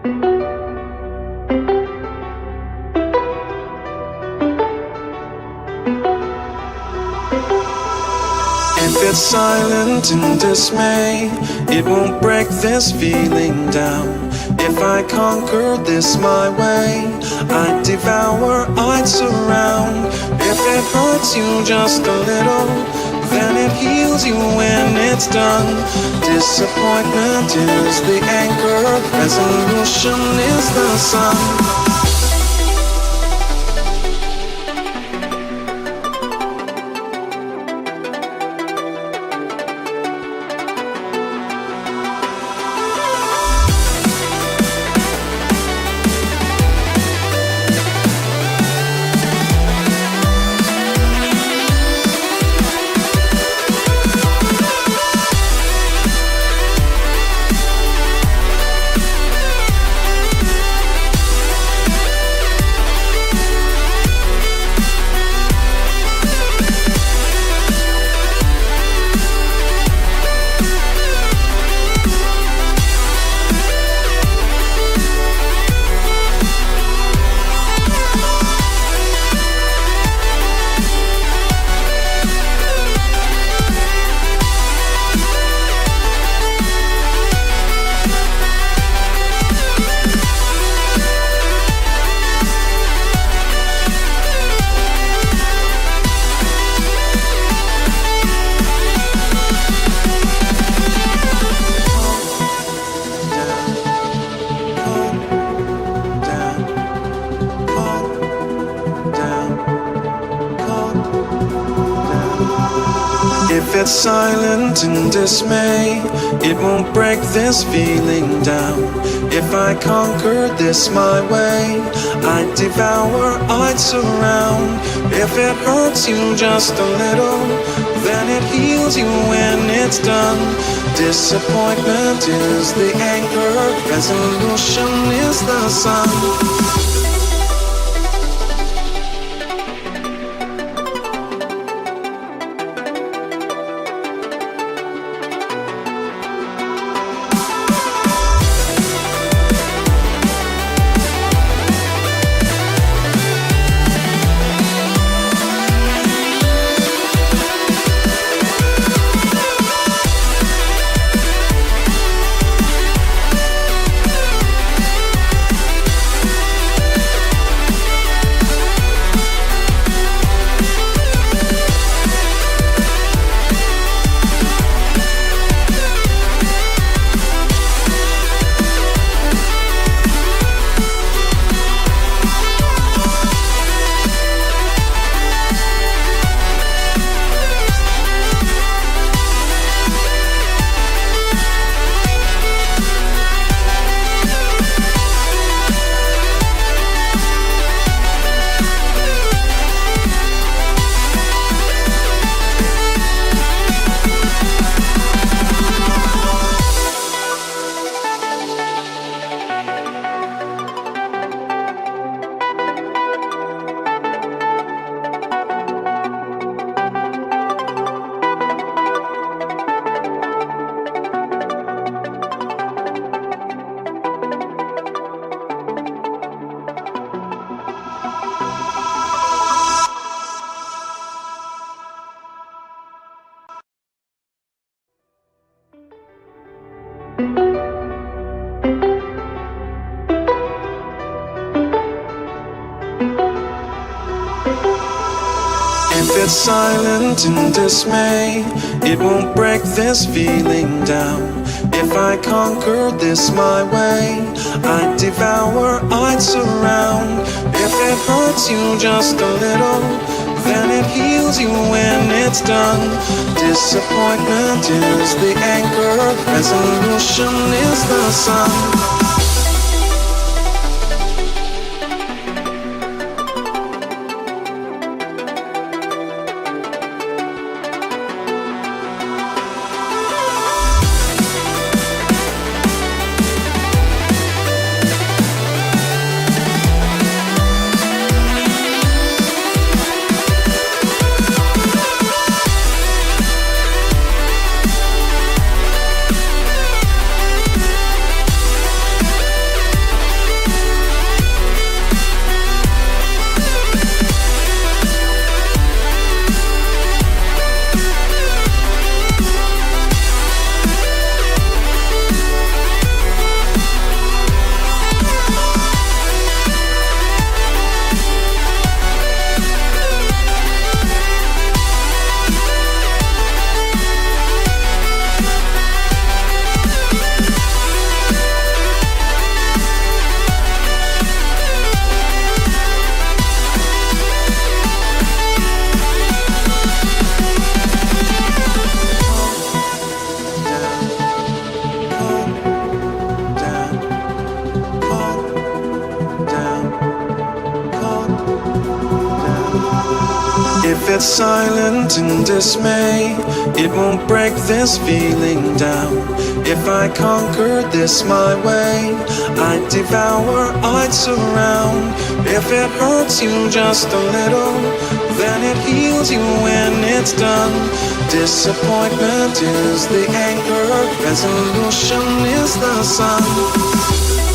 If it's silent in dismay, it won't break this feeling down. If I conquer this my way, I'd devour, I'd surround. If it hurts you just a little, then it heals you when it's done. Disappointment is the anchor, resolution is the sun. If it's silent in dismay, it won't break this feeling down. If I conquer this my way, I'd devour, I'd surround. If it hurts you just a little, then it heals you when it's done. Disappointment is the anchor, resolution is the sun. If it's silent in dismay, it won't break this feeling down. If I conquer this my way, I'd devour, I'd surround. If it hurts you just a little, then it heals you when it's done. Disappointment is the anchor, resolution is the sun. If it's silent in dismay, it won't break this feeling down. If I conquer this my way, I'd devour, I'd surround. If it hurts you just a little, then it heals you when it's done. Disappointment is the anchor, resolution is the sun.